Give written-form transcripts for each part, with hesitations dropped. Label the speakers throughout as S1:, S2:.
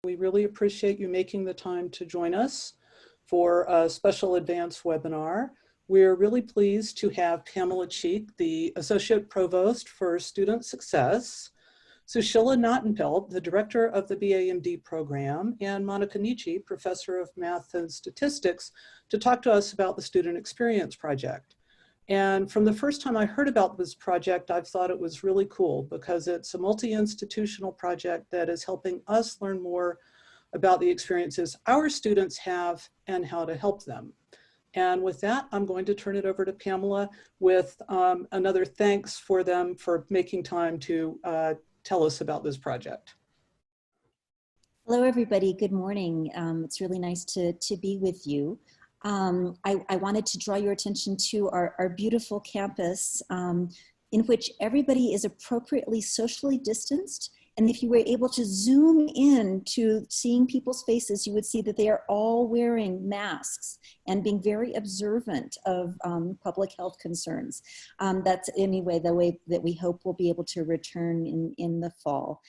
S1: We really appreciate you making the time to join us for a special advanced webinar. We're really pleased to have Pamela Cheek, the Associate Provost for Student Success, Sushilla Knottenbelt, the Director of the BA/MD program, and Monika Nitsche, Professor of Math and Statistics, to talk to us about the Student Experience Project. And from the first time I heard about this project, I've thought it was really cool because it's a multi-institutional project that is helping us learn more about the experiences our students have and how to help them. And with that, I'm going to turn it over to Pamela with another thanks for them for making time to tell us about this project.
S2: Hello, everybody. Good morning. It's really nice to be with you. I wanted to draw your attention to our beautiful campus in which everybody is appropriately socially distanced. And if you were able to zoom in to seeing people's faces, you would see that they are all wearing masks and being very observant of public health concerns. That's anyway the way that we hope we'll be able to return in the fall.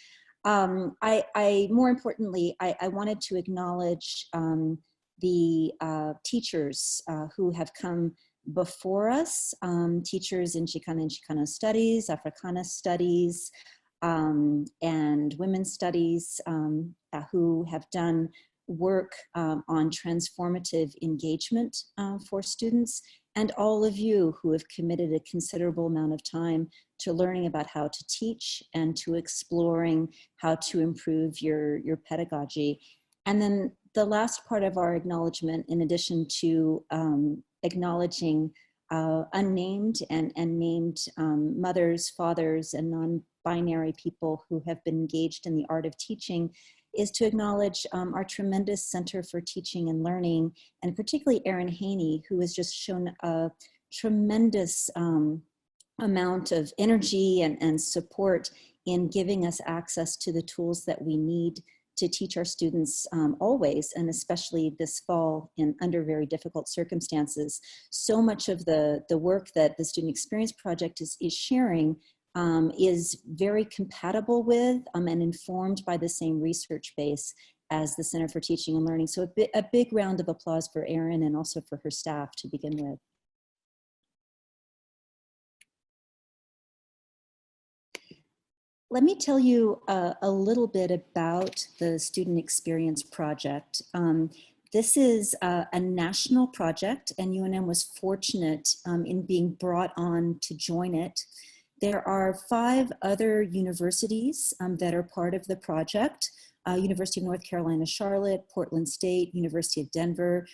S2: More importantly, I wanted to acknowledge the teachers who have come before us, teachers in Chicana and Chicano studies, Africana studies, and women's studies who have done work on transformative engagement for students, and all of you who have committed a considerable amount of time to learning about how to teach and to exploring how to improve your pedagogy. And then the last part of our acknowledgement, in addition to acknowledging unnamed and named mothers, fathers, and non-binary people who have been engaged in the art of teaching, is to acknowledge our tremendous Center for Teaching and Learning, and particularly Erin Haney, who has just shown a tremendous amount of energy and support in giving us access to the tools that we need to teach our students always, and especially this fall under very difficult circumstances. So much of the work that the Student Experience Project is sharing is very compatible with and informed by the same research base as the Center for Teaching and Learning. So a big round of applause for Erin and also for her staff to begin with. Let me tell you a little bit about the Student Experience Project. This is a national project, and UNM was fortunate in being brought on to join it. There are 5 other universities that are part of the project: University of North Carolina, Charlotte, Portland State, University of Denver,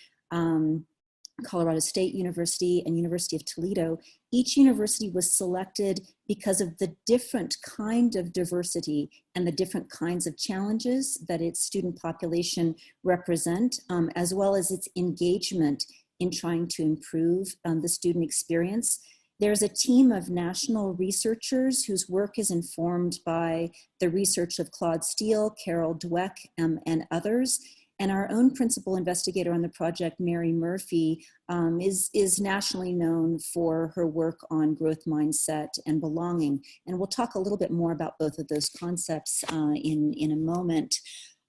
S2: Colorado State University, and University of Toledo. Each university was selected because of the different kind of diversity and the different kinds of challenges that its student population represent, as well as its engagement in trying to improve the student experience. There's a team of national researchers whose work is informed by the research of Claude Steele, Carol Dweck, and others. And our own principal investigator on the project, Mary Murphy, is nationally known for her work on growth mindset and belonging. And we'll talk a little bit more about both of those concepts in a moment.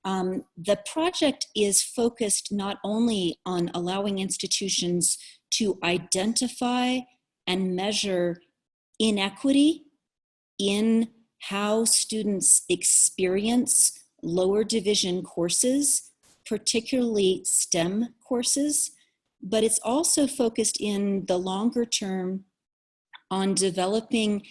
S2: The project is focused not only on allowing institutions to identify and measure inequity in how students experience lower division courses, particularly STEM courses, but it's also focused in the longer term on developing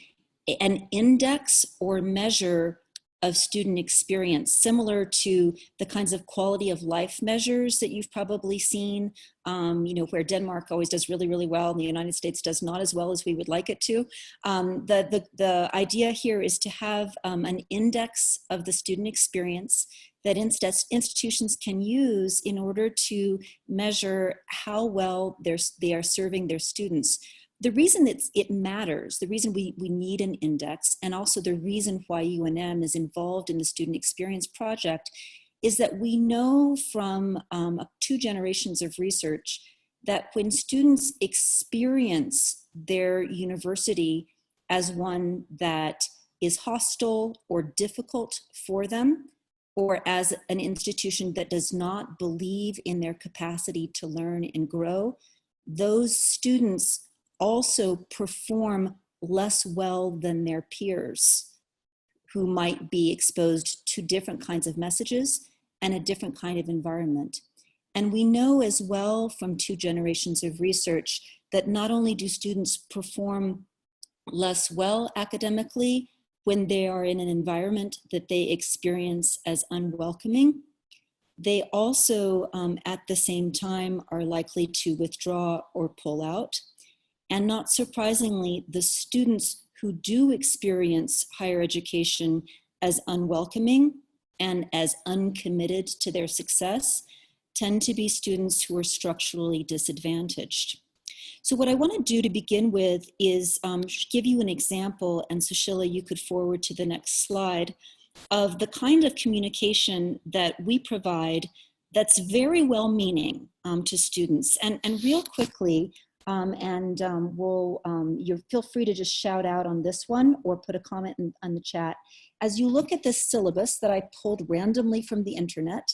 S2: an index or measure of student experience, similar to the kinds of quality of life measures that you've probably seen, where Denmark always does really, really well, and the United States does not as well as we would like it to. The idea here is to have an index of the student experience that institutions can use in order to measure how well they are serving their students. The reason it matters, the reason we need an index, and also the reason why UNM is involved in the Student Experience Project, is that we know from 2 generations of research that when students experience their university as one that is hostile or difficult for them, or as an institution that does not believe in their capacity to learn and grow, those students also perform less well than their peers who might be exposed to different kinds of messages and a different kind of environment. And we know as well from 2 generations of research that not only do students perform less well academically when they are in an environment that they experience as unwelcoming, they also at the same time are likely to withdraw or pull out. And not surprisingly, the students who do experience higher education as unwelcoming and as uncommitted to their success tend to be students who are structurally disadvantaged. So what I want to do to begin with is give you an example, and Sushilla, you could forward to the next slide, of the kind of communication that we provide that's very well-meaning to students. And real quickly, you feel free to just shout out on this one or put a comment on the chat. As you look at this syllabus that I pulled randomly from the internet,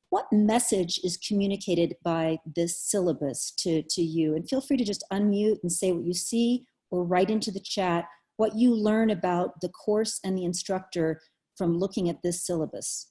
S2: what message is communicated by this syllabus to you? And feel free to just unmute and say what you see or write into the chat what you learn about the course and the instructor from looking at this syllabus.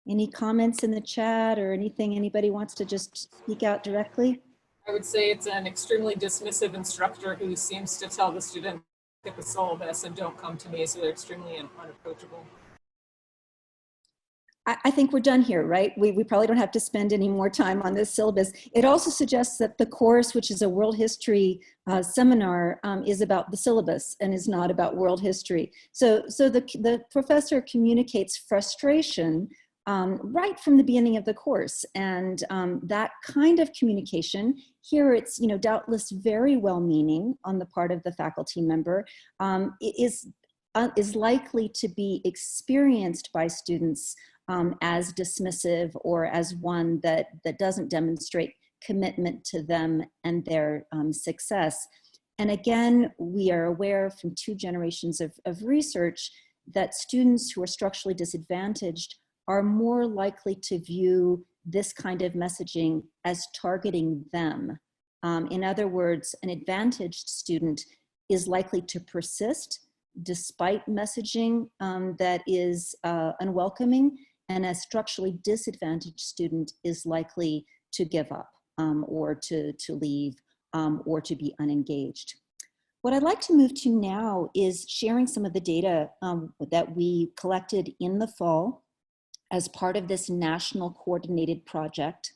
S2: Any comments in the chat or anything anybody wants to just speak out directly?
S3: I would say it's an extremely dismissive instructor who seems to tell the student, get the syllabus and don't come to me, so they're extremely unapproachable.
S2: I think we're done here, right? We probably don't have to spend any more time on this syllabus. It also suggests that the course, which is a world history seminar, is about the syllabus and is not about world history. So the professor communicates frustration right from the beginning of the course. And that kind of communication, here it's doubtless very well-meaning on the part of the faculty member, is likely to be experienced by students as dismissive or as one that doesn't demonstrate commitment to them and their success. And again, we are aware from 2 generations of research that students who are structurally disadvantaged are more likely to view this kind of messaging as targeting them. In other words, an advantaged student is likely to persist despite messaging that is unwelcoming, and a structurally disadvantaged student is likely to give up or to leave or to be unengaged. What I'd like to move to now is sharing some of the data that we collected in the fall as part of this national coordinated project.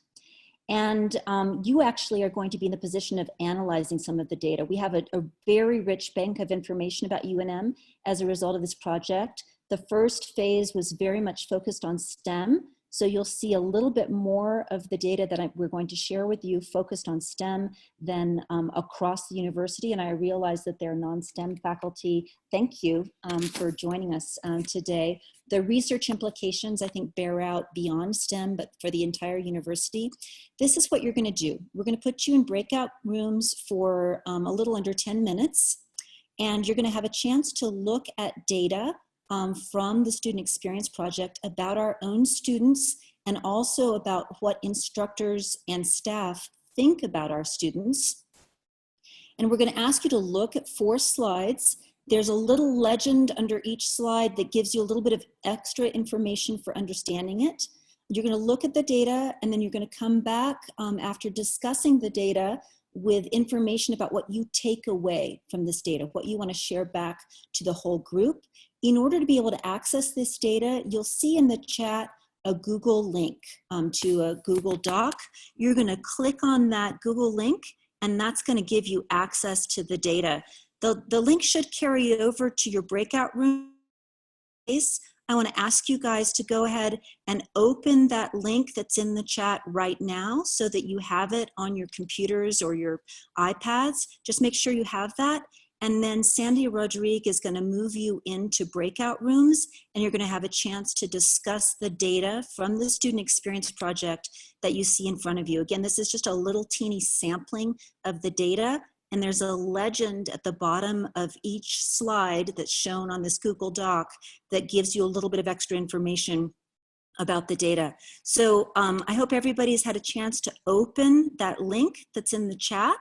S2: And you actually are going to be in the position of analyzing some of the data. We have a very rich bank of information about UNM as a result of this project. The first phase was very much focused on STEM. So you'll see a little bit more of the data that we're going to share with you focused on STEM than across the university. And I realize that there are non-STEM faculty. Thank you for joining us today. The research implications, I think, bear out beyond STEM, but for the entire university. This is what you're going to do. We're going to put you in breakout rooms for a little under 10 minutes. And you're going to have a chance to look at data from the Student Experience Project about our own students and also about what instructors and staff think about our students. And we're going to ask you to look at 4 slides. There's a little legend under each slide that gives you a little bit of extra information for understanding it. You're going to look at the data, and then you're going to come back after discussing the data with information about what you take away from this data, what you want to share back to the whole group. In order to be able to access this data, you'll see in the chat a Google link to a Google Doc. You're going to click on that Google link, and that's going to give you access to the data. The link should carry over to your breakout room. I want to ask you guys to go ahead and open that link that's in the chat right now so that you have it on your computers or your iPads. Just make sure you have that. And then Sandy Rodriguez is going to move you into breakout rooms, and you're going to have a chance to discuss the data from the Student Experience Project that you see in front of you. Again, this is just a little teeny sampling of the data, and there's a legend at the bottom of each slide that's shown on this Google Doc that gives you a little bit of extra information about the data. So I hope everybody's had a chance to open that link that's in the chat,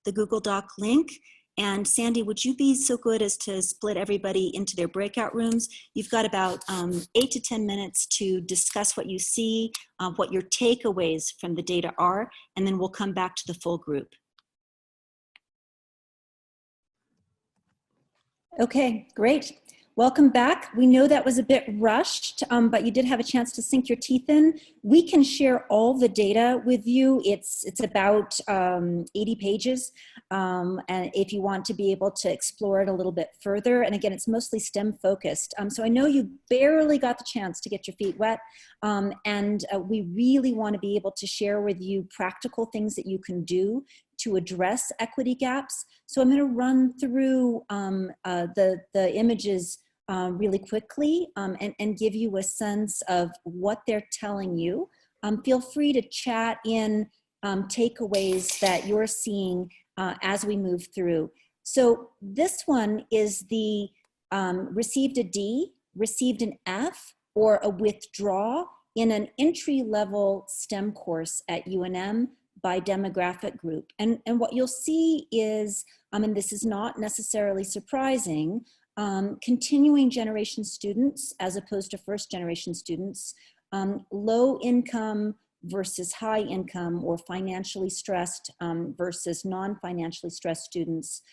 S2: the Google Doc link. And Sandy, would you be so good as to split everybody into their breakout rooms? You've got about 8 to 10 minutes to discuss what you see, what your takeaways from the data are, and then we'll come back to the full group. Okay, great. Welcome back. We know that was a bit rushed, but you did have a chance to sink your teeth in. We can share all the data with you. It's about 80 pages, and if you want to be able to explore it a little bit further. And again, it's mostly STEM focused. So I know you barely got the chance to get your feet wet, and we really want to be able to share with you practical things that you can do to address equity gaps. So I'm going to run through the images really quickly and give you a sense of what they're telling you. Feel free to chat in takeaways that you're seeing as we move through. So this one is the received a D, received an F, or a withdraw in an entry-level STEM course at UNM by demographic group. And what you'll see is, and this is not necessarily surprising, continuing generation students as opposed to first generation students, low income versus high income or financially stressed versus non-financially stressed students,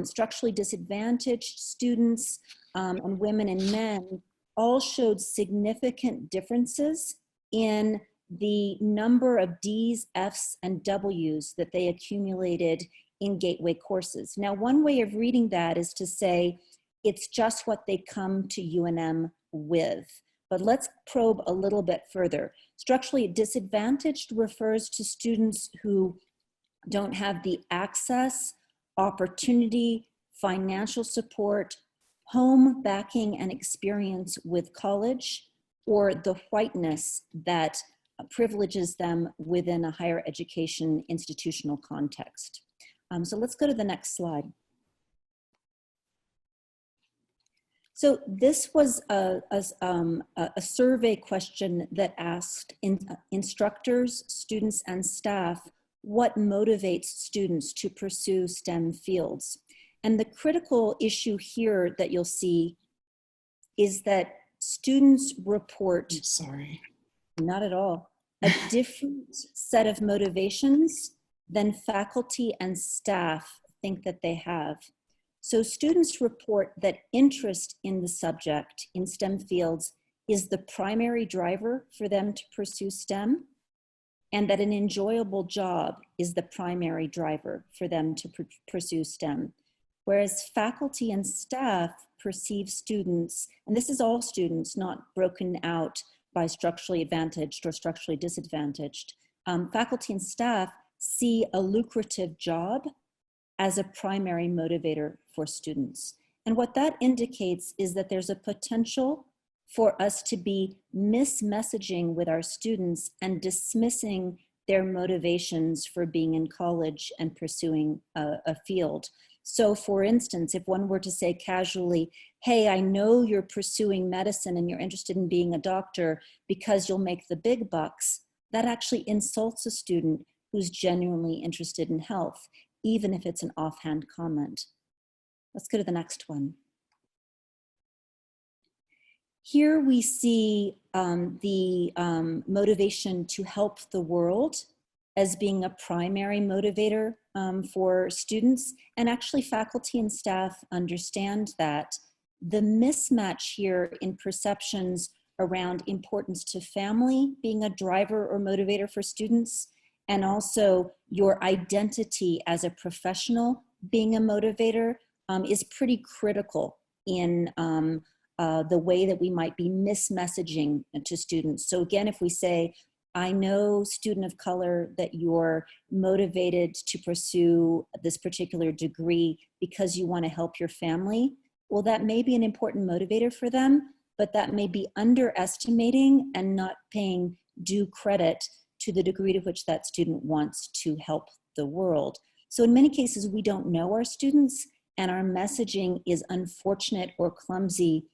S2: structurally disadvantaged students, and women and men all showed significant differences in the number of D's, F's, and W's that they accumulated in gateway courses. Now, one way of reading that is to say it's just what they come to UNM with. But let's probe a little bit further. Structurally disadvantaged refers to students who don't have the access, opportunity, financial support, home backing, and experience with college, or the whiteness that privileges them within a higher education institutional context. So let's go to the next slide. So this was a survey question that asked instructors, students, and staff what motivates students to pursue STEM fields. And the critical issue here that you'll see is that students report, not at all, a different set of motivations than faculty and staff think that they have. So students report that interest in the subject in STEM fields is the primary driver for them to pursue STEM, and that an enjoyable job is the primary driver for them to pursue STEM. Whereas faculty and staff perceive students, and this is all students, not broken out by structurally advantaged or structurally disadvantaged. Faculty and staff see a lucrative job as a primary motivator for students. And what that indicates is that there's a potential for us to be mismessaging with our students and dismissing their motivations for being in college and pursuing a field. So for instance, if one were to say casually, hey, I know you're pursuing medicine and you're interested in being a doctor because you'll make the big bucks, that actually insults a student who's genuinely interested in health, even if it's an offhand comment. Let's go to the next one. Here we see the motivation to help the world as being a primary motivator for students, and actually faculty and staff understand that. The mismatch here in perceptions around importance to family being a driver or motivator for students, and also your identity as a professional being a motivator is pretty critical in the way that we might be mismessaging to students. So again, if we say, I know, student of color, that you're motivated to pursue this particular degree because you want to help your family. Well, that may be an important motivator for them, but that may be underestimating and not paying due credit to the degree to which that student wants to help the world. So in many cases, we don't know our students, and our messaging is unfortunate or clumsy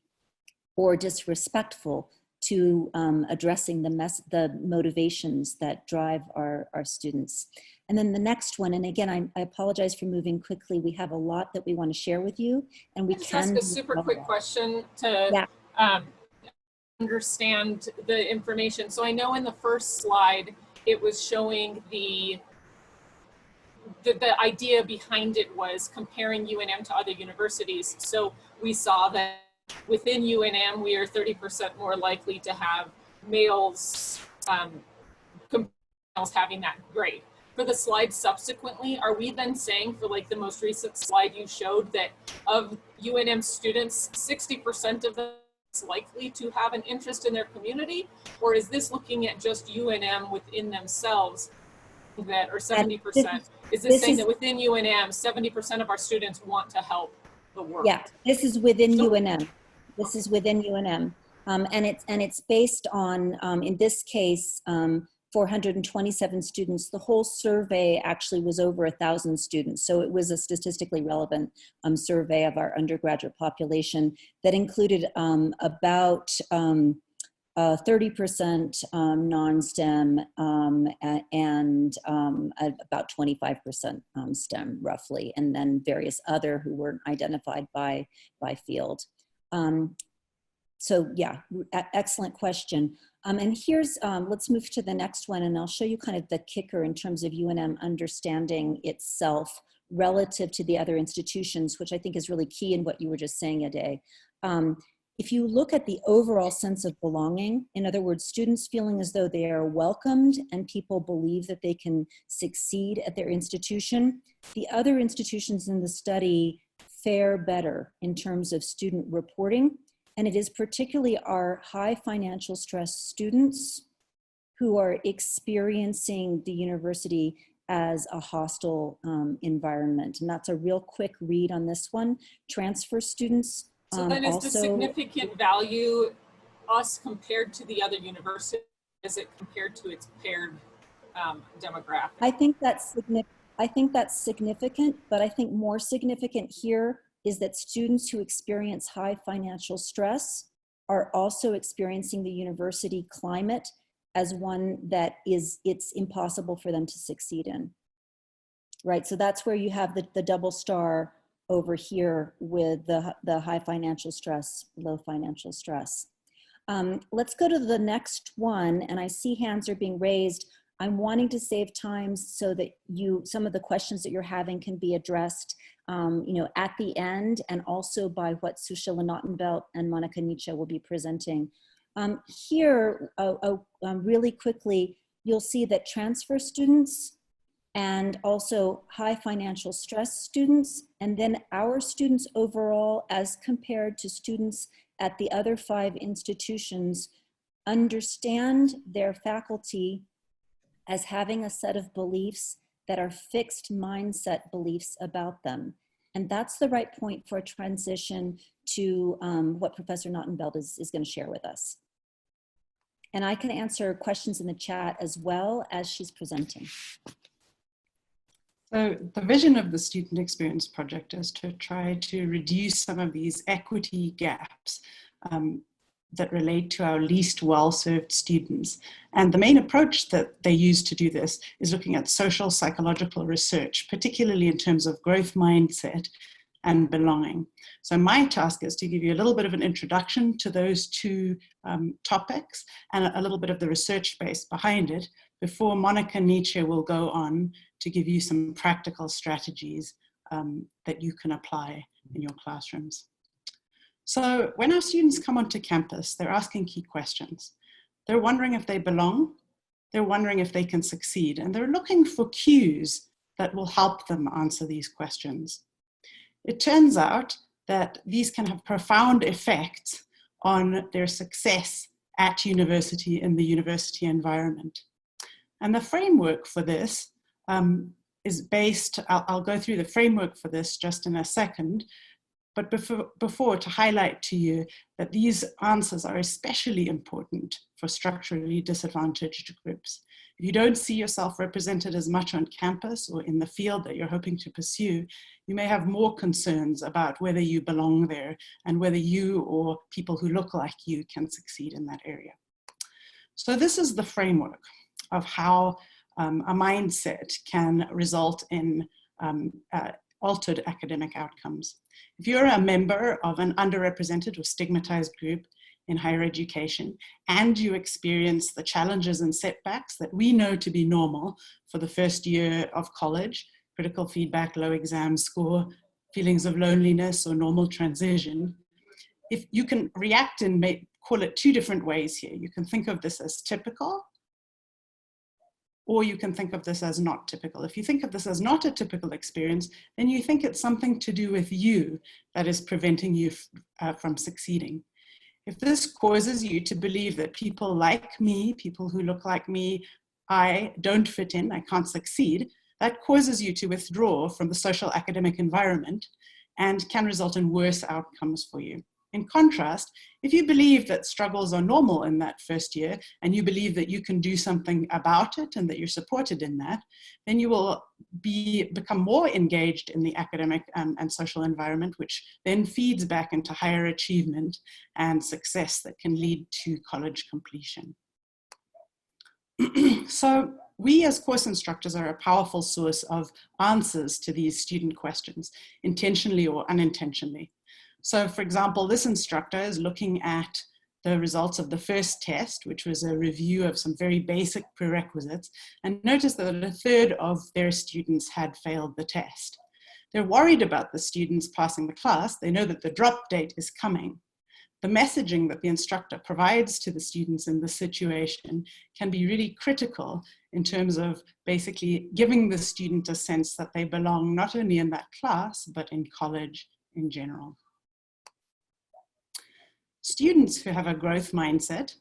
S2: or disrespectful to addressing the motivations that drive our students. And then the next one, and again, I apologize for moving quickly. We have a lot that we want to share with you, and we
S3: Can I just
S2: can
S3: ask a super quick question to understand the information. So I know in the first slide, it was showing the idea behind it was comparing UNM to other universities. So we saw that within UNM, we are 30% more likely to have males, males having that grade. For the slide subsequently, are we then saying for like the most recent slide you showed that of UNM students, 60% of them is likely to have an interest in their community? Or is this looking at just UNM within themselves that, or 70%? Is this saying that within UNM, 70% of our students want to help the world?
S2: Yeah, this is within UNM. This is within UNM. And it's based on, in this case, 427 students. The whole survey actually was over 1,000 students. So it was a statistically relevant survey of our undergraduate population that included about 30% non-STEM and about 25% STEM roughly, and then various other who weren't identified by field. So yeah, excellent question. And here's, let's move to the next one, and I'll show you kind of the kicker in terms of UNM understanding itself relative to the other institutions, which I think is really key in what you were just saying, Ade. If you look at the overall sense of belonging, in other words, students feeling as though they are welcomed and people believe that they can succeed at their institution, the other institutions in the study fare better in terms of student reporting. And it is particularly our high financial stress students who are experiencing the university as a hostile environment. And that's a real quick read on this one. Transfer students.
S3: So then is the significant value us compared to the other universities? Is it compared to its paired demographic?
S2: I think that's significant, but I think more significant here is that students who experience high financial stress are also experiencing the university climate as one that it's impossible for them to succeed in, right? So that's where you have the double star over here with the high financial stress, low financial stress. Let's go to the next one, and I see hands are being raised. I'm wanting to save time so that some of the questions that you're having can be addressed at the end, and also by what Sushilla Knottenbelt and Monika Nitsche will be presenting. Here, really quickly, you'll see that transfer students and also high financial stress students, and then our students overall as compared to students at the other 5 institutions, understand their faculty as having a set of beliefs that are fixed mindset beliefs about them. And that's the right point for a transition to what Professor Knottenbelt is going to share with us. And I can answer questions in the chat as well as she's presenting.
S4: So the vision of the Student Experience Project is to try to reduce some of these equity gaps that relate to our least well-served students. And the main approach that they use to do this is looking at social psychological research, particularly in terms of growth mindset and belonging. So my task is to give you a little bit of an introduction to those 2 topics and a little bit of the research base behind it before Monika Nitsche will go on to give you some practical strategies that you can apply in your classrooms. So when our students come onto campus, they're asking key questions. They're wondering if they belong, they're wondering if they can succeed, and they're looking for cues that will help them answer these questions. It turns out that these can have profound effects on their success at university in the university environment. And the framework for this is based, I'll go through the framework for this just in a second, but before to highlight to you that these answers are especially important for structurally disadvantaged groups. If you don't see yourself represented as much on campus or in the field that you're hoping to pursue, you may have more concerns about whether you belong there and whether you or people who look like you can succeed in that area. So this is the framework of how a mindset can result in altered academic outcomes. If you're a member of an underrepresented or stigmatized group in higher education, and you experience the challenges and setbacks that we know to be normal for the first year of college, critical feedback, low exam score, feelings of loneliness or normal transition, if you can react and call it two different ways here. You can think of this as typical, or you can think of this as not typical. If you think of this as not a typical experience, then you think it's something to do with you that is preventing you from succeeding. If this causes you to believe that people like me, people who look like me, I don't fit in, I can't succeed, that causes you to withdraw from the social academic environment and can result in worse outcomes for you. In contrast, if you believe that struggles are normal in that first year and you believe that you can do something about it and that you're supported in that, then you will become more engaged in the academic and social environment, which then feeds back into higher achievement and success that can lead to college completion. So we as course instructors are a powerful source of answers to these student questions, intentionally or unintentionally. So for example, this instructor is looking at the results of the first test, which was a review of some very basic prerequisites, and noticed that a third of their students had failed the test. They're worried about the students passing the class. They know that the drop date is coming. The messaging that the instructor provides to the students in this situation can be really critical in terms of basically giving the student a sense that they belong not only in that class, but in college in general. Students who have a growth mindset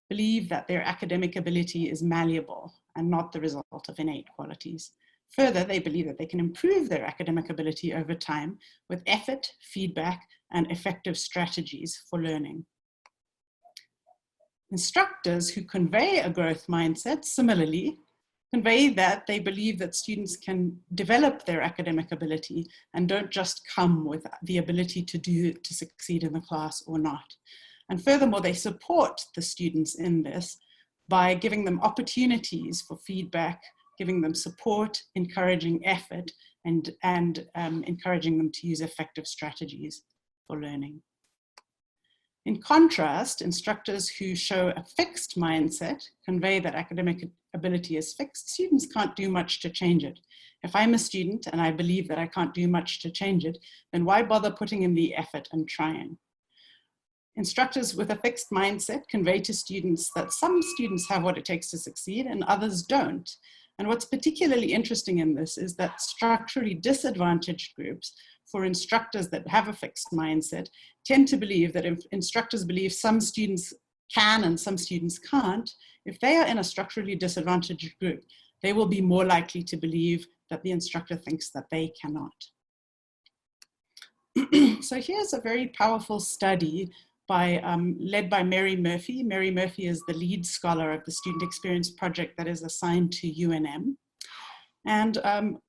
S4: believe that their academic ability is malleable and not the result of innate qualities. Further, they believe that they can improve their academic ability over time with effort, feedback, and effective strategies for learning. Instructors who convey a growth mindset similarly convey that they believe that students can develop their academic ability and don't just come with the ability to succeed in the class or not. And furthermore, they support the students in this by giving them opportunities for feedback, giving them support, encouraging effort, and encouraging them to use effective strategies for learning. In contrast, instructors who show a fixed mindset convey that academic ability is fixed. Students can't do much to change it. If I'm a student and I believe that I can't do much to change it, then why bother putting in the effort and trying? Instructors with a fixed mindset convey to students that some students have what it takes to succeed and others don't. And what's particularly interesting in this is that structurally disadvantaged groups, for instructors that have a fixed mindset, tend to believe that if instructors believe some students can and some students can't, if they are in a structurally disadvantaged group, they will be more likely to believe that the instructor thinks that they cannot. So here's a very powerful study led by Mary Murphy. Mary Murphy is the lead scholar of the Student Experience Project that is assigned to UNM. And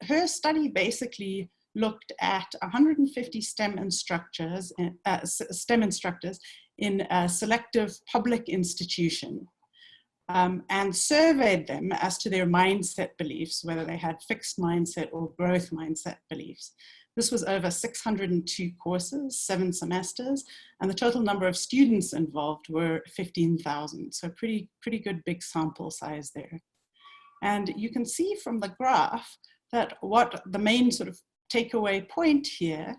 S4: her study basically looked at 150 STEM instructors in a selective public institution and surveyed them as to their mindset beliefs, whether they had fixed mindset or growth mindset beliefs. This was over 602 courses, 7 semesters, and the total number of students involved were 15,000. So pretty good big sample size there. And you can see from the graph that what the main sort of takeaway point here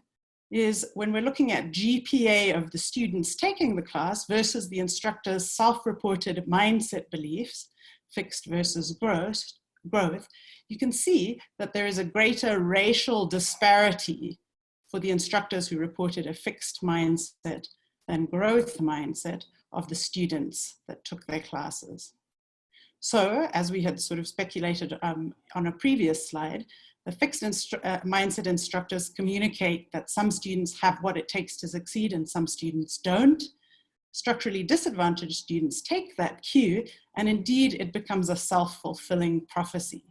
S4: is when we're looking at GPA of the students taking the class versus the instructor's self-reported mindset beliefs, fixed versus growth, you can see that there is a greater racial disparity for the instructors who reported a fixed mindset than growth mindset of the students that took their classes. So, as we had sort of speculated on a previous slide, the fixed mindset instructors communicate that some students have what it takes to succeed and some students don't. Structurally disadvantaged students take that cue, and indeed it becomes a self-fulfilling prophecy.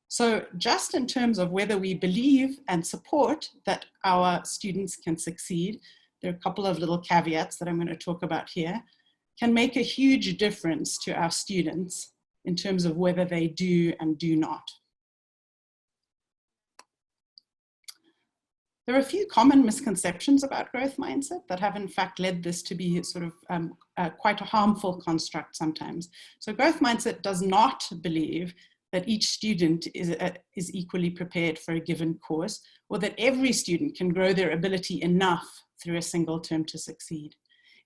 S4: So just in terms of whether we believe and support that our students can succeed, there are a couple of little caveats that I'm going to talk about here, can make a huge difference to our students in terms of whether they do and do not. There are a few common misconceptions about growth mindset that have in fact led this to be sort of quite a harmful construct sometimes. So growth mindset does not believe that each student is equally prepared for a given course, or that every student can grow their ability enough through a single term to succeed.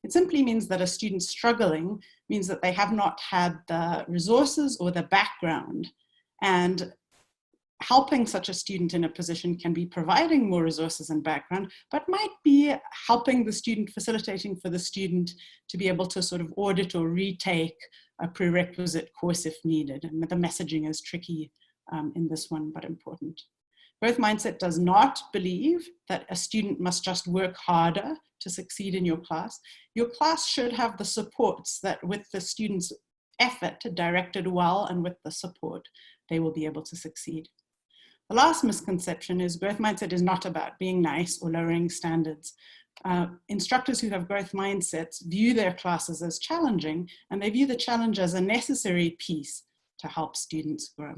S4: It simply means that a student struggling means that they have not had the resources or the background, and helping such a student in a position can be providing more resources and background, but might be helping the student, facilitating for the student to be able to sort of audit or retake a prerequisite course if needed. And the messaging is tricky in this one, but important. Growth mindset does not believe that a student must just work harder to succeed in your class. Your class should have the supports that with the student's effort directed well and with the support, they will be able to succeed. The last misconception is growth mindset is not about being nice or lowering standards. Instructors who have growth mindsets view their classes as challenging, and they view the challenge as a necessary piece to help students grow.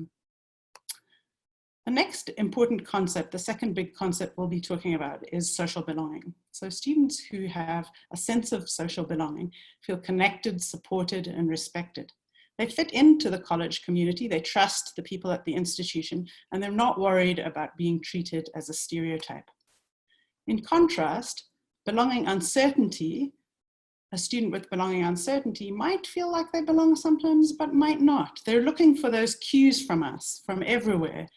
S4: The next important concept, the second big concept we'll be talking about, is social belonging. So students who have a sense of social belonging feel connected, supported, and respected. They fit into the college community, they trust the people at the institution, and they're not worried about being treated as a stereotype. In contrast, belonging uncertainty, a student with belonging uncertainty might feel like they belong sometimes, but might not. They're looking for those cues from us, from everywhere.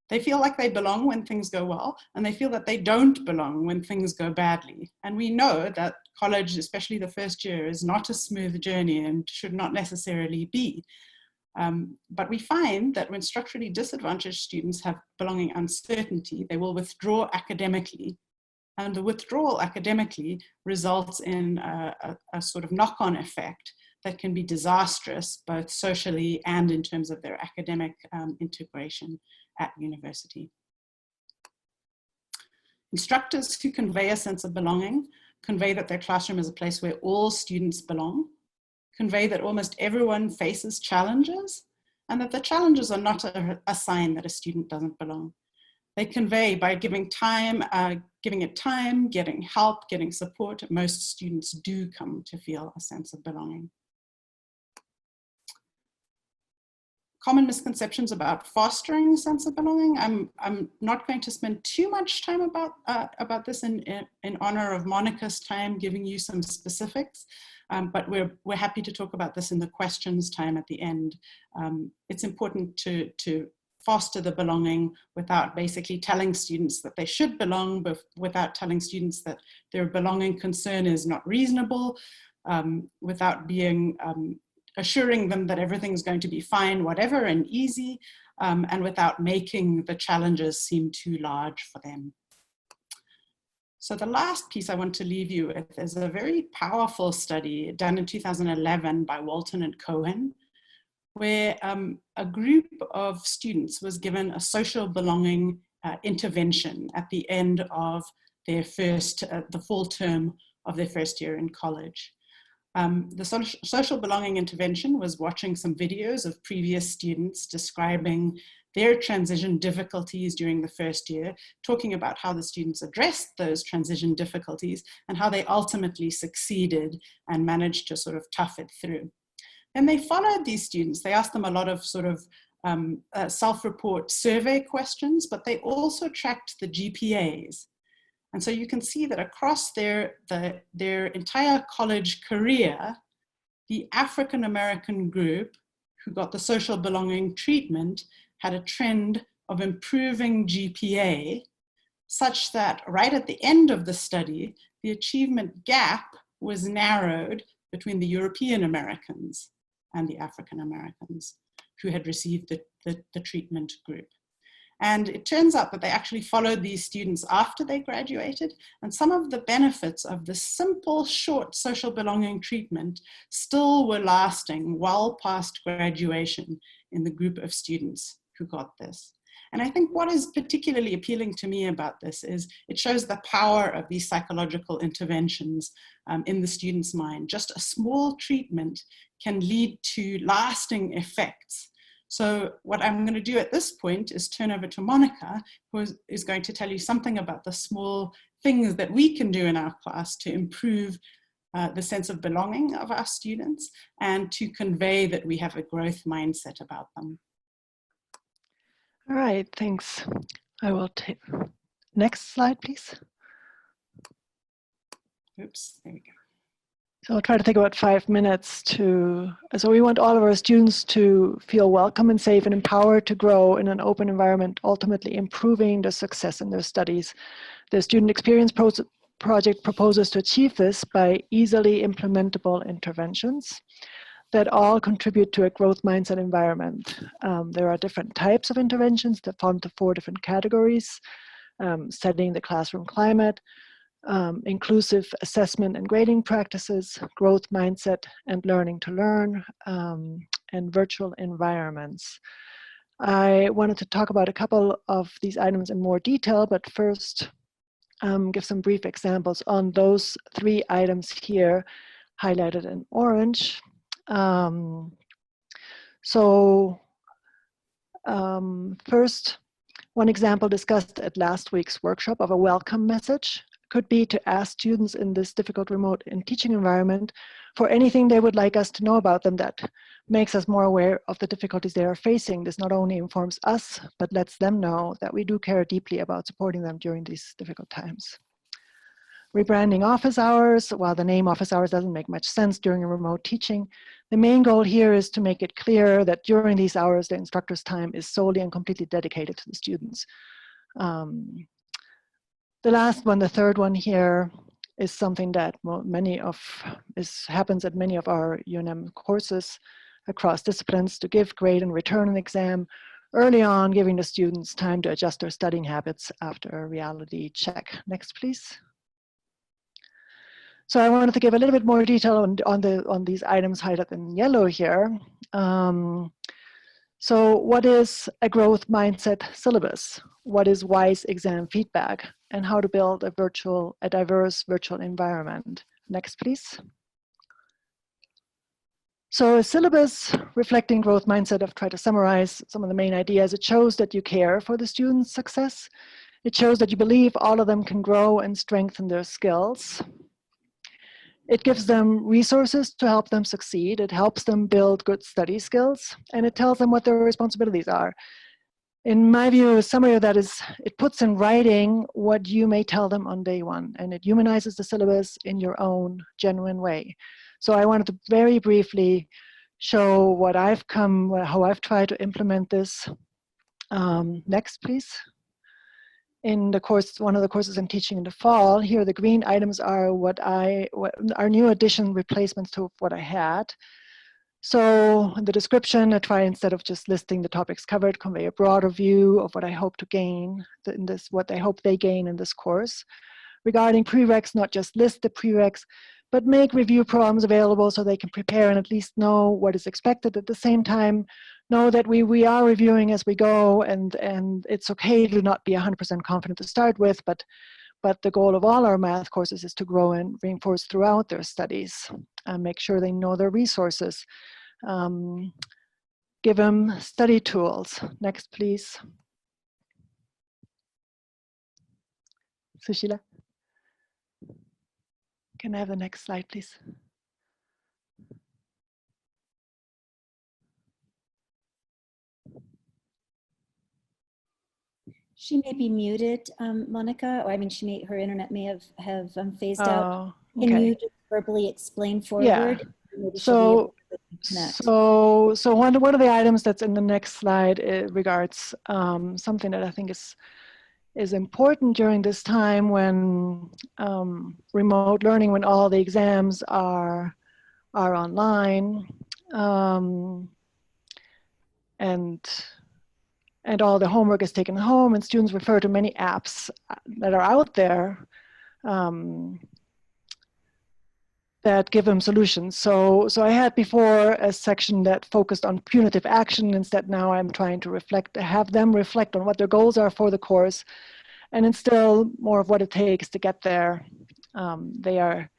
S4: They feel like they belong when things go well, and they feel that they don't belong when things go badly. And we know that college, especially the first year, is not a smooth journey and should not necessarily be. But we find that when structurally disadvantaged students have belonging uncertainty, they will withdraw academically. And the withdrawal academically results in a sort of knock-on effect that can be disastrous, both socially and in terms of their academic integration at university. Instructors who convey a sense of belonging convey that their classroom is a place where all students belong, convey that almost everyone faces challenges, and that the challenges are not a sign that a student doesn't belong. They convey by giving it time, getting help, getting support, most students do come to feel a sense of belonging. Common misconceptions about fostering a sense of belonging. I'm not going to spend too much time about this in honor of Monika's time, giving you some specifics, but we're happy to talk about this in the questions time at the end. It's important to foster the belonging without basically telling students that they should belong, but without telling students that their belonging concern is not reasonable, without being assuring them that everything's going to be fine, whatever, and easy, and without making the challenges seem too large for them. So the last piece I want to leave you with is a very powerful study done in 2011 by Walton and Cohen, where a group of students was given a social belonging intervention at the end of their the fall term of their first year in college. The social belonging intervention was watching some videos of previous students describing their transition difficulties during the first year, talking about how the students addressed those transition difficulties and how they ultimately succeeded and managed to sort of tough it through. And they followed these students. They asked them a lot of sort of self-report survey questions, but they also tracked the GPAs. And so you can see that across their entire college career, the African-American group who got the social belonging treatment had a trend of improving GPA, such that right at the end of the study, the achievement gap was narrowed between the European Americans. and the African Americans who had received the treatment group. And it turns out that they actually followed these students after they graduated, and some of the benefits of the simple, short social belonging treatment still were lasting well past graduation in the group of students who got this. And I think what is particularly appealing to me about this is it shows the power of these psychological interventions in the student's mind. Just a small treatment can lead to lasting effects. So what I'm going to do at this point is turn over to Monika, who is going to tell you something about the small things that we can do in our class to improve the sense of belonging of our students and to convey that we have a growth mindset about them.
S5: All right, thanks. I will take, next slide, please.
S4: Oops, there we go.
S5: So I'll try to take about 5 minutes so we want all of our students to feel welcome and safe and empowered to grow in an open environment, ultimately improving their success in their studies. The Student Experience Project proposes to achieve this by easily implementable interventions that all contribute to a growth mindset environment. There are different types of interventions that fall into 4 different categories: setting the classroom climate, inclusive assessment and grading practices, growth mindset and learning to learn, and virtual environments. I wanted to talk about a couple of these items in more detail, but first give some brief examples on those 3 items here highlighted in orange. First, one example discussed at last week's workshop of a welcome message could be to ask students in this difficult remote and teaching environment for anything they would like us to know about them that makes us more aware of the difficulties they are facing. This not only informs us, but lets them know that we do care deeply about supporting them during these difficult times. Rebranding office hours. While the name office hours doesn't make much sense during a remote teaching, the main goal here is to make it clear that during these hours, the instructor's time is solely and completely dedicated to the students. The last one, the third one here, is something that happens at many of our UNM courses across disciplines, to give, grade, and return an exam early on, giving the students time to adjust their studying habits after a reality check. Next, please. So I wanted to give a little bit more detail on these items highlighted in yellow here. So what is a growth mindset syllabus? What is WISE exam feedback? And how to build a diverse virtual environment? Next, please. So a syllabus reflecting growth mindset, I've tried to summarize some of the main ideas. It shows that you care for the students' success. It shows that you believe all of them can grow and strengthen their skills. It gives them resources to help them succeed. It helps them build good study skills, and it tells them what their responsibilities are. In my view, a summary of that is it puts in writing what you may tell them on day one, and it humanizes the syllabus in your own genuine way. So I wanted to very briefly show how I've tried to implement this. Next, please. In the course, one of the courses I'm teaching in the fall, here the green items are what are new addition replacements to what I had. So in the description, I try, instead of just listing the topics covered, convey a broader view of what I hope to gain in this, what I hope they gain in this course. Regarding prereqs, not just list the prereqs, but make review problems available so they can prepare and at least know what is expected. At the same time, know that we are reviewing as we go, and it's okay to not be 100% confident to start with, but the goal of all our math courses is to grow and reinforce throughout their studies. Make sure they know their resources. Give them study tools. Next, please. Sushilla. Can I have the next slide, please?
S2: She may be muted, Monika. Or I mean, her internet may have phased out.
S5: Okay.
S2: Can you just verbally explain forward?
S5: Yeah. So one of the items that's in the next slide regards something that I think is important during this time when remote learning, when all the exams are online. and all the homework is taken home, and students refer to many apps that are out there that give them solutions. So I had before a section that focused on punitive action. Instead, now I'm trying to have them reflect on what their goals are for the course and instill more of what it takes to get there. They are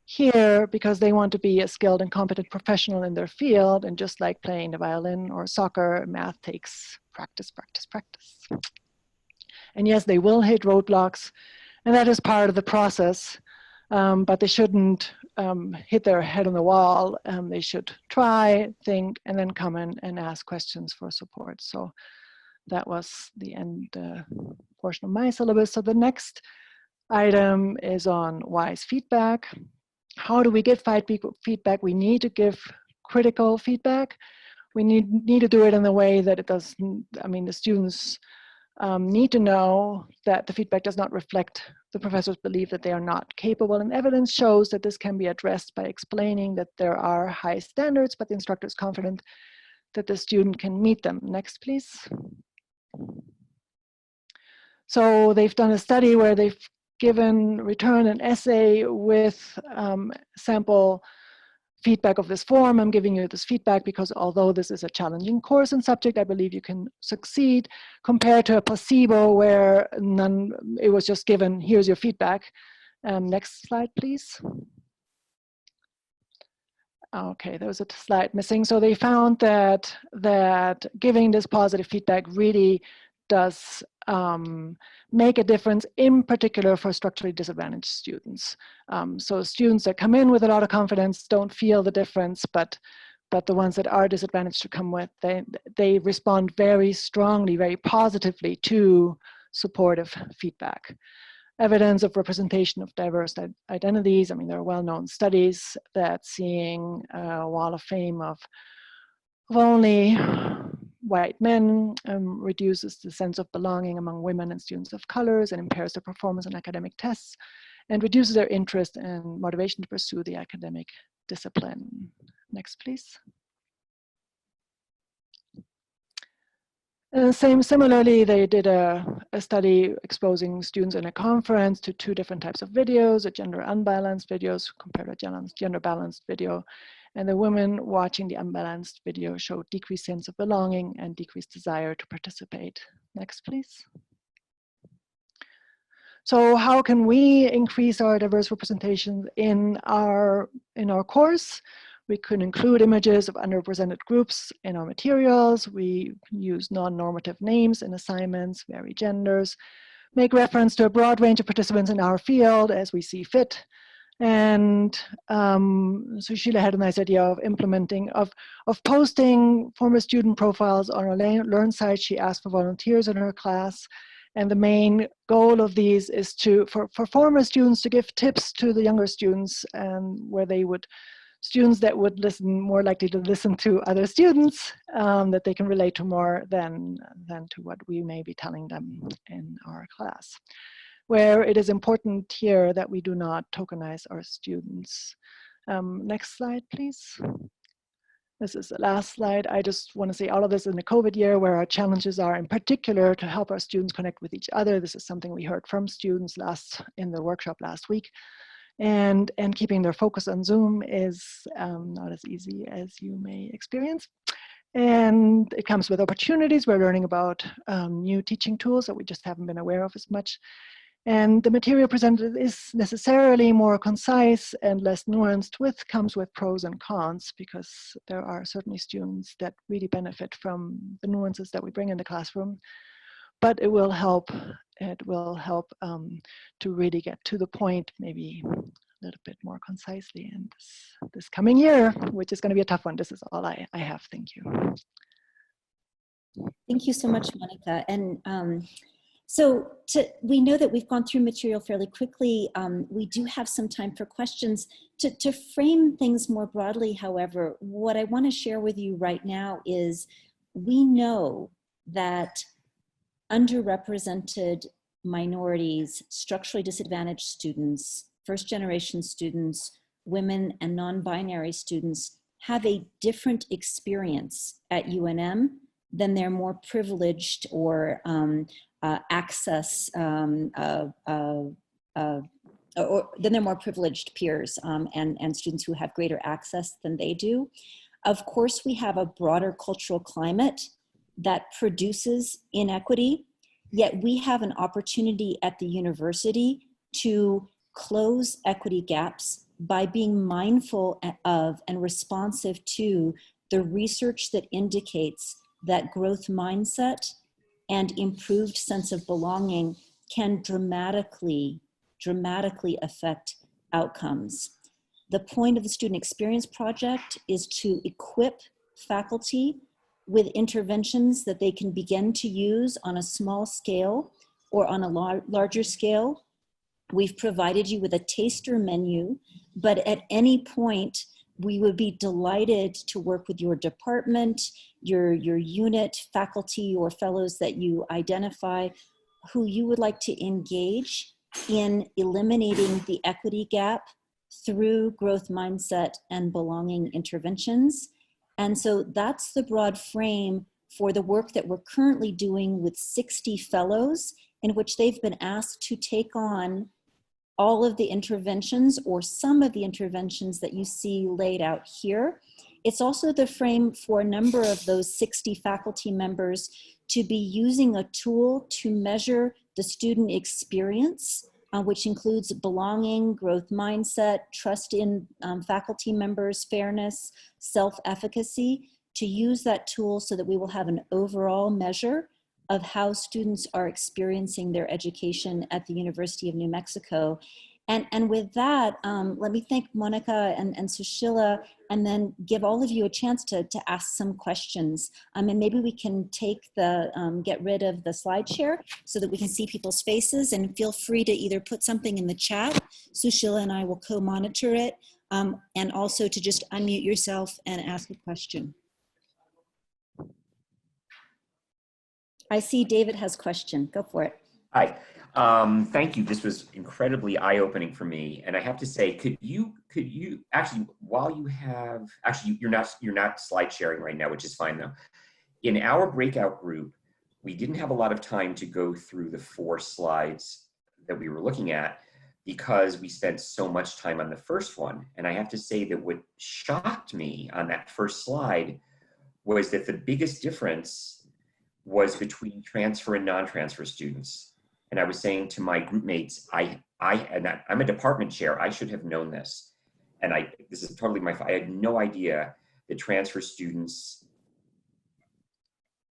S5: here because they want to be a skilled and competent professional in their field, and just like playing the violin or soccer, math takes practice, practice, practice. And yes, they will hit roadblocks, and that is part of the process, but they shouldn't hit their head on the wall. They should try, think, and then come in and ask questions for support. So that was the end portion of my syllabus. So the next item is on wise feedback. How do we get feedback? We need to give critical feedback. We need to do it in a way that it doesn't, the students need to know that the feedback does not reflect the professor's belief that they are not capable. And evidence shows that this can be addressed by explaining that there are high standards, but the instructor is confident that the student can meet them. Next, please. So they've done a study where they've returned an essay with sample feedback of this form. I'm giving you this feedback because although this is a challenging course and subject, I believe you can succeed, compared to a placebo where it was just given, here's your feedback. Next slide, please. Okay, there was a slide missing. So they found that giving this positive feedback really does make a difference, in particular for structurally disadvantaged students. So students that come in with a lot of confidence don't feel the difference, but the ones that are disadvantaged to come with, they respond very strongly, very positively to supportive feedback. Evidence of representation of diverse identities. There are well-known studies that seeing a wall of fame of only white men reduces the sense of belonging among women and students of colors, and impairs their performance on academic tests, and reduces their interest and motivation to pursue the academic discipline. Next, please. Similarly, they did a study exposing students in a conference to 2 different types of videos, a gender unbalanced videos compared to a gender balanced video. And the women watching the unbalanced video showed decreased sense of belonging and decreased desire to participate. Next, please. So how can we increase our diverse representation in our course? We could include images of underrepresented groups in our materials. We use non-normative names in assignments, vary genders, make reference to a broad range of participants in our field as we see fit. And Sushilla had a nice idea of posting former student profiles on our Learn site. She asked for volunteers in her class. And the main goal of these is for former students to give tips to the younger students, where students that would more likely to listen to other students that they can relate to more than to what we may be telling them in our class. Where it is important here that we do not tokenize our students. Next slide, please. This is the last slide. I just want to say all of this in the COVID year, where our challenges are in particular to help our students connect with each other. This is something we heard from students in the workshop last week. And keeping their focus on Zoom is not as easy as you may experience. And it comes with opportunities. We're learning about new teaching tools that we just haven't been aware of as much. And the material presented is necessarily more concise and less nuanced, comes with pros and cons, because there are certainly students that really benefit from the nuances that we bring in the classroom. But it will help to really get to the point, maybe a little bit more concisely in this coming year, which is going to be a tough one. This is all I have. Thank you.
S2: Thank you so much, Monika. And we know that we've gone through material fairly quickly. We do have some time for questions. To frame things more broadly, however, what I want to share with you right now is we know that underrepresented minorities, structurally disadvantaged students, first-generation students, women and non-binary students have a different experience at UNM than their more privileged or access or than their more privileged peers and students who have greater access than they do. Of course, we have a broader cultural climate that produces inequity, yet we have an opportunity at the university to close equity gaps by being mindful of and responsive to the research that indicates that growth mindset and improved sense of belonging can dramatically affect outcomes. The point of the Student Experience Project is to equip faculty with interventions that they can begin to use on a small scale or on a larger scale. We've provided you with a taster menu, but at any point, we would be delighted to work with your department, your unit, faculty, or fellows that you identify who you would like to engage in eliminating the equity gap through growth mindset and belonging interventions. And so that's the broad frame for the work that we're currently doing with 60 fellows, in which they've been asked to take on all of the interventions or some of the interventions that you see laid out here. It's also the frame for a number of those 60 faculty members to be using a tool to measure the student experience, which includes belonging, growth mindset, trust in faculty members, fairness, self-efficacy, to use that tool so that we will have an overall measure of how students are experiencing their education at the University of New Mexico. And with that, let me thank Monika and Sushilla, and then give all of you a chance to ask some questions. And maybe we can take get rid of the slide share so that we can see people's faces, and feel free to either put something in the chat. Sushilla and I will co-monitor it, and also to just unmute yourself and ask a question. I see David has a question. Go for it.
S6: Hi, thank you. This was incredibly eye-opening for me. And I have to say, could you actually, while you have, actually you're not slide sharing right now, which is fine though. In our breakout group, we didn't have a lot of time to go through the 4 slides that we were looking at because we spent so much time on the first one. And I have to say that what shocked me on that first slide was that the biggest difference was between transfer and non-transfer students. And I was saying to my group mates, I'm a department chair, I should have known this. And this is totally my fault. I had no idea that transfer students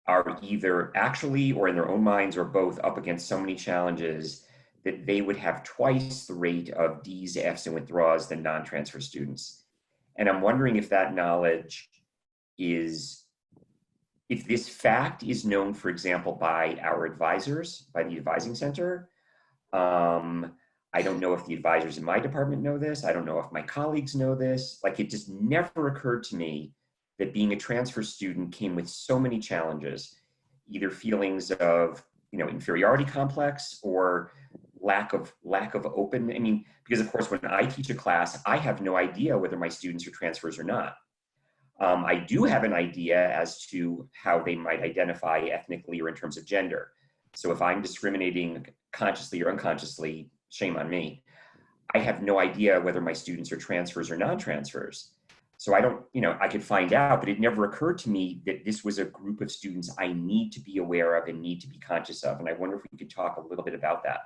S6: are either actually or in their own minds or both up against so many challenges that they would have twice the rate of D's, F's, and withdraws than non-transfer students. And I'm wondering if that knowledge if this fact is known, for example, by our advisors, by the advising center. I don't know if the advisors in my department know this. I don't know if my colleagues know this. Like, it just never occurred to me that being a transfer student came with so many challenges, either feelings of, inferiority complex or lack of open. I mean, because of course, when I teach a class, I have no idea whether my students are transfers or not. I do have an idea as to how they might identify ethnically or in terms of gender. So if I'm discriminating consciously or unconsciously, shame on me. I have no idea whether my students are transfers or non-transfers. So I don't, I could find out, but it never occurred to me that this was a group of students I need to be aware of and need to be conscious of. And I wonder if we could talk a little bit about that.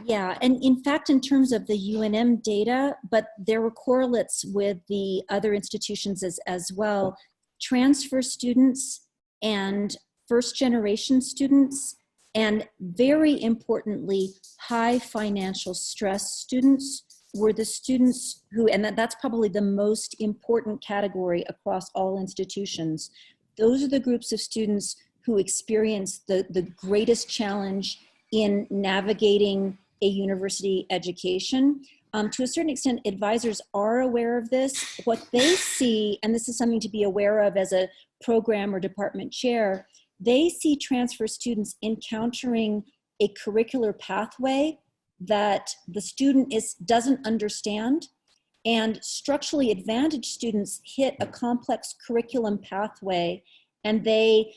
S2: Yeah, and in fact, in terms of the UNM data, but there were correlates with the other institutions as well. Transfer students and first generation students, and very importantly, high financial stress students were the students who, and that's probably the most important category across all institutions. Those are the groups of students who experience the greatest challenge in navigating a university education. To a certain extent, advisors are aware of this. What they see, and this is something to be aware of as a program or department chair, they see transfer students encountering a curricular pathway that the student doesn't understand, And structurally advantaged students hit a complex curriculum pathway, and they,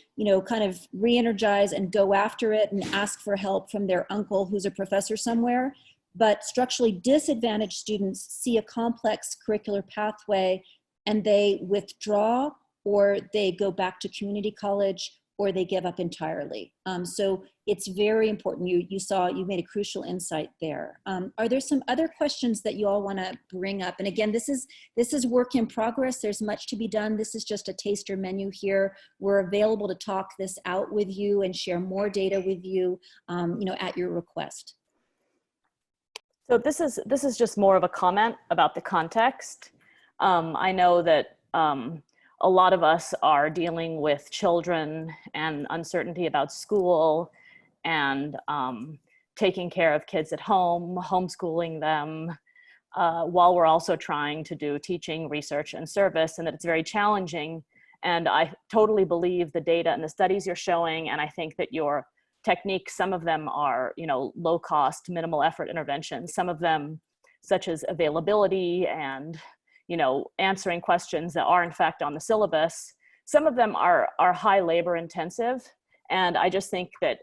S2: kind of re-energize and go after it and ask for help from their uncle who's a professor somewhere. But structurally disadvantaged students see a complex curricular pathway and they withdraw, or they go back to community college, or they give up entirely. So it's very important. You made a crucial insight there. Are there some other questions that you all want to bring up? And again, this is work in progress. There's much to be done. This is just a taster menu here. We're available to talk this out with you and share more data with you, at your request.
S7: So this is just more of a comment about the context. I know that a lot of us are dealing with children and uncertainty about school and taking care of kids at home, homeschooling them, while we're also trying to do teaching, research, and service, and that it's very challenging. And I totally believe the data and the studies you're showing, and I think that your techniques, some of them are, low cost, minimal effort interventions. Some of them, such as availability and answering questions that are in fact on the syllabus. Some of them are high labor intensive. And I just think that,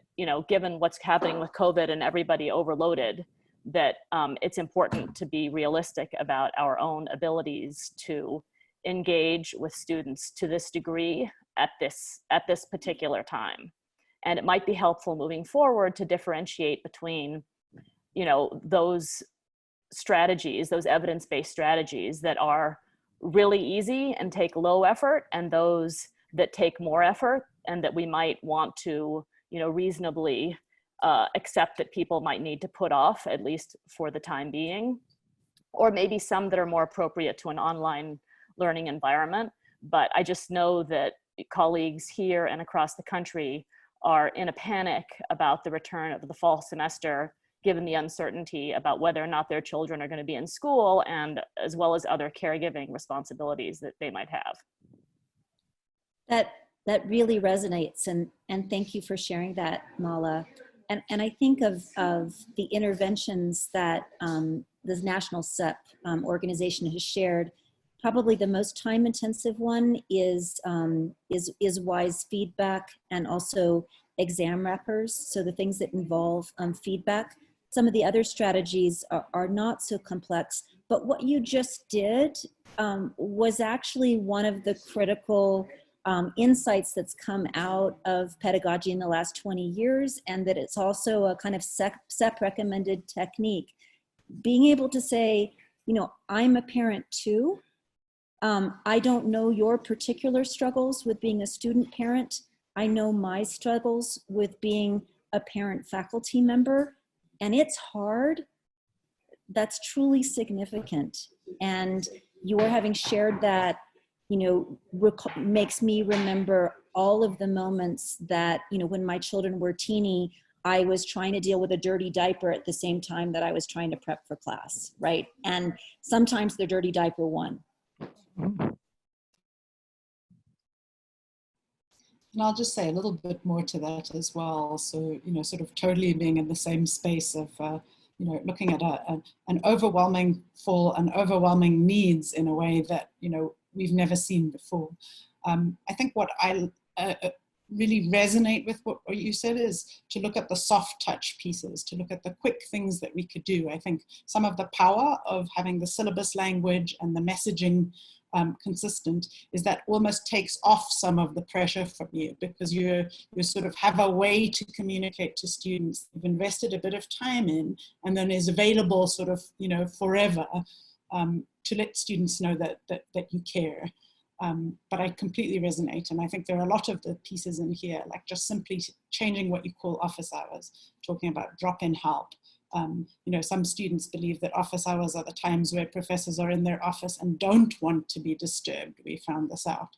S7: given what's happening with COVID and everybody overloaded, that it's important to be realistic about our own abilities to engage with students to this degree at this particular time. And it might be helpful moving forward to differentiate between, those strategies, those evidence-based strategies that are really easy and take low effort, and those that take more effort and that we might want to, reasonably accept that people might need to put off, at least for the time being, or maybe some that are more appropriate to an online learning environment. But I just know that colleagues here and across the country are in a panic about the return of the fall semester, given the uncertainty about whether or not their children are going to be in school, and as well as other caregiving responsibilities that they might have.
S2: That really resonates, and thank you for sharing that, Mala. And I think of the interventions that the National SEP organization has shared. Probably the most time-intensive one is WISE feedback, and also exam wrappers. So the things that involve feedback. Some of the other strategies are not so complex, but what you just did was actually one of the critical insights that's come out of pedagogy in the last 20 years, and that it's also a kind of SEP recommended technique. Being able to say, I'm a parent too. I don't know your particular struggles with being a student parent. I know my struggles with being a parent faculty member, and it's hard. That's truly significant. And your having shared that, makes me remember all of the moments that, when my children were teeny, I was trying to deal with a dirty diaper at the same time that I was trying to prep for class, right? And sometimes the dirty diaper won.
S4: And I'll just say a little bit more to that as well. So, sort of totally being in the same space of, looking at an overwhelming full and overwhelming needs in a way that, we've never seen before. I think what I really resonate with what you said is to look at the soft touch pieces, to look at the quick things that we could do. I think some of the power of having the syllabus language and the messaging consistent is that almost takes off some of the pressure from you, because you sort of have a way to communicate to students you've invested a bit of time in, and then is available sort of, forever, to let students know that you care. But I completely resonate, and I think there are a lot of the pieces in here, like just simply changing what you call office hours, talking about drop-in help. Some students believe that office hours are the times where professors are in their office and don't want to be disturbed. We found this out.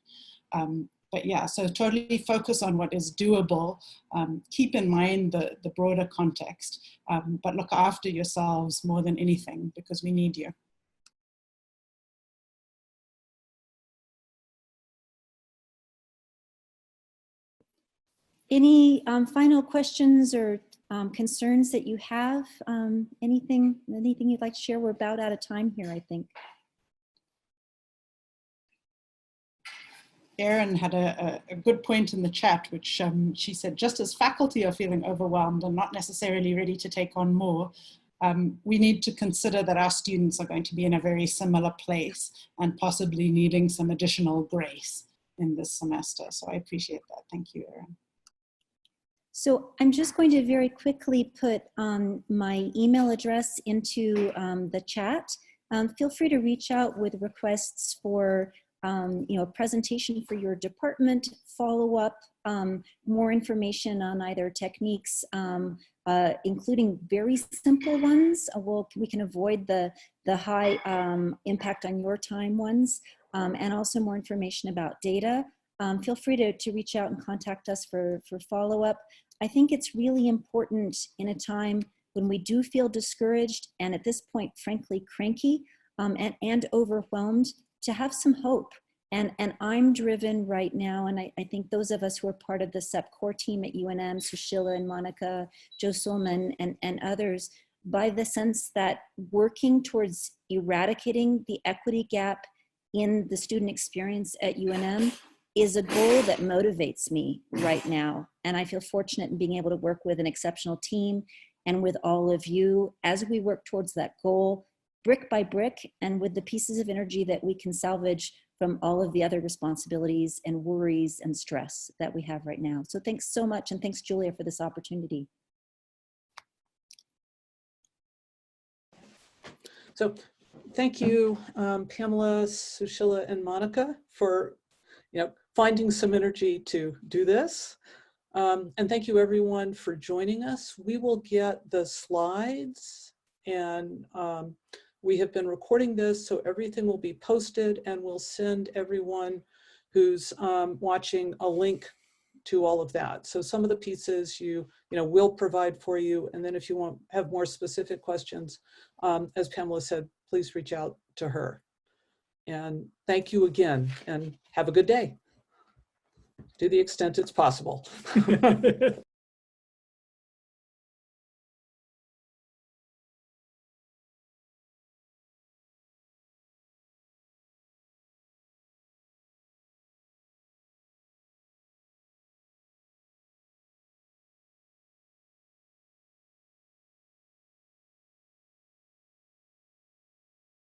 S4: But yeah, so totally focus on what is doable. Keep in mind the broader context, but look after yourselves more than anything, because we need you.
S2: Any final questions or concerns that you have? Anything you'd like to share? We're about out of time here, I think.
S4: Erin had a good point in the chat, which she said, just as faculty are feeling overwhelmed and not necessarily ready to take on more, we need to consider that our students are going to be in a very similar place and possibly needing some additional grace in this semester. So I appreciate that. Thank you, Erin.
S2: So I'm just going to very quickly put my email address into the chat. Feel free to reach out with requests for a presentation for your department, follow-up, more information on either techniques, including very simple ones. We can avoid the high impact on your time ones, and also more information about data. Feel free to reach out and contact us for follow-up. I think it's really important in a time when we do feel discouraged and at this point, frankly, cranky and overwhelmed, to have some hope. And I'm driven right now, and I think those of us who are part of the SEP core team at UNM, Sushilla and Monika, Joe Sulman and others, by the sense that working towards eradicating the equity gap in the student experience at UNM is a goal that motivates me right now. And I feel fortunate in being able to work with an exceptional team and with all of you as we work towards that goal, brick by brick, and with the pieces of energy that we can salvage from all of the other responsibilities and worries and stress that we have right now. So thanks so much, and thanks, Julia, for this opportunity.
S1: So thank you, Pamela, Sushilla, and Monika, for finding some energy to do this. And thank you everyone for joining us. We will get the slides, and we have been recording this, so everything will be posted, and we'll send everyone who's watching a link to all of that. So some of the pieces we'll provide for you, and then if you have more specific questions, as Pamela said, please reach out to her. And thank you again, and have a good day, to the extent it's possible.